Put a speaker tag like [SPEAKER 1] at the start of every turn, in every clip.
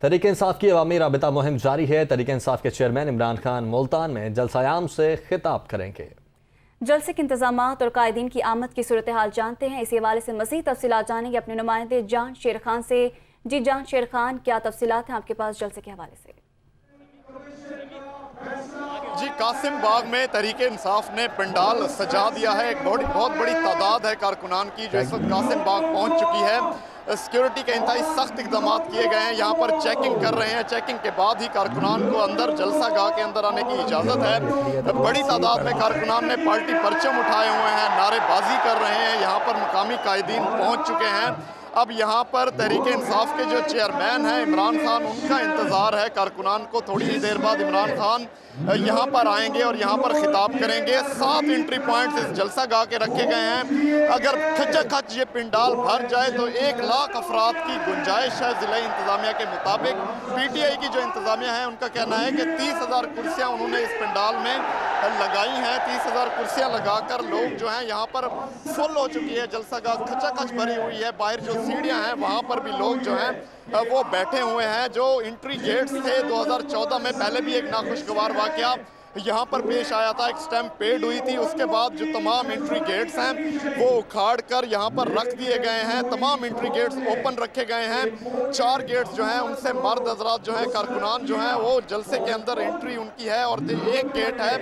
[SPEAKER 1] तहरीक इंसाफ की अवामी राबिता मुहिम जारी है। तहरीक इंसाफ के चेयरमैन इमरान खान मुल्तान में जलसायाम से खिताब करेंगे।
[SPEAKER 2] जलसे के इंतजाम और कायदीन की आमद की सूरत हाल जानते हैं। इसी हवाले से मज़ीद तफसीलात जानेंगे अपने नुमाइंदे जान शेर खान से। जी जान शेर खान, क्या तफसीलात हैं आपके पास जलसे के हवाले से?
[SPEAKER 3] जी, कासिम बाग में तहरीक इंसाफ ने पंडाल सजा दिया है। एक बहुत बड़ी तादाद है कारकुनान की जो इस वक्त कासिम बाग पहुंच चुकी है। सिक्योरिटी के इंतहाई सख्त इकदाम किए गए हैं। यहाँ पर चेकिंग कर रहे हैं। चेकिंग के बाद ही कारकुनान को अंदर जलसा गाह के अंदर आने की इजाज़त है। बड़ी तादाद में कारकुनान ने पार्टी परचम उठाए हुए हैं, नारेबाजी कर रहे हैं। यहाँ पर मुकामी कायदीन पहुँच चुके हैं। अब यहाँ पर तहरीक इंसाफ के जो चेयरमैन हैं इमरान खान, उनका इंतज़ार है। कारकुनान को थोड़ी ही देर बाद इमरान खान यहाँ पर आएंगे और यहाँ पर खिताब करेंगे। 7 एंट्री पॉइंट्स इस जलसा गाह के रखे गए हैं। अगर खच ये पिंडाल भर जाए तो 1 लाख अफराद की गुंजाइश है। ज़िला इंतज़ामिया के मुताबिक PTI की जो इंतज़ामिया है उनका कहना है कि 30,000 कुर्सियाँ उन्होंने इस पिंडाल में लगाई हैं। 30,000 कुर्सियाँ लगाकर लोग जो हैं यहाँ पर फुल हो चुकी है। जलसा गाह खचाखच भरी हुई है। बाहर जो सीढ़ियाँ हैं वहाँ पर भी लोग जो हैं वो बैठे हुए हैं। जो एंट्री गेट्स थे 2014 में पहले भी एक नाखुशगवार वाकया यहाँ पर पेश आया था। एक स्टैम्प पेड हुई थी। उसके बाद जो तमाम एंट्री गेट्स हैं वो उखाड़ कर यहाँ पर रख दिए गए हैं। तमाम एंट्री गेट्स ओपन रखे गए हैं। 4 गेट्स जो हैं उनसे मर्द हजरात जो हैं कारकुनान जो हैं वो जलसे के अंदर एंट्री उनकी है और एक गेट है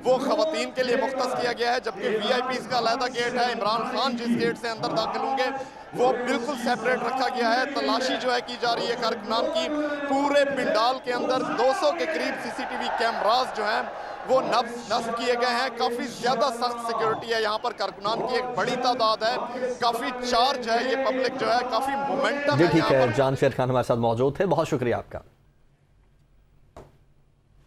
[SPEAKER 3] वो खवातीन के लिए मुख्तस किया गया है, जबकि VIPs का अलहदा गेट है। इमरान खान जिस गेट से अंदर दाखिल होंगे वो बिल्कुल सेपरेट रखा गया है। तलाशी जो है की जा रही है कारकुनान की। पूरे पिंडाल के अंदर 200 के करीब CCTV कैमरास जो हैं वो नस्ब किए गए हैं। काफ़ी ज़्यादा सख्त सिक्योरिटी है यहाँ पर। कारकुनान की एक बड़ी तादाद है, काफ़ी चार्ज है। ये पब्लिक जो है काफ़ी मोमेंटम है।
[SPEAKER 1] जी ठीक है, जान शेर खान हमारे साथ मौजूद थे, बहुत शुक्रिया आपका।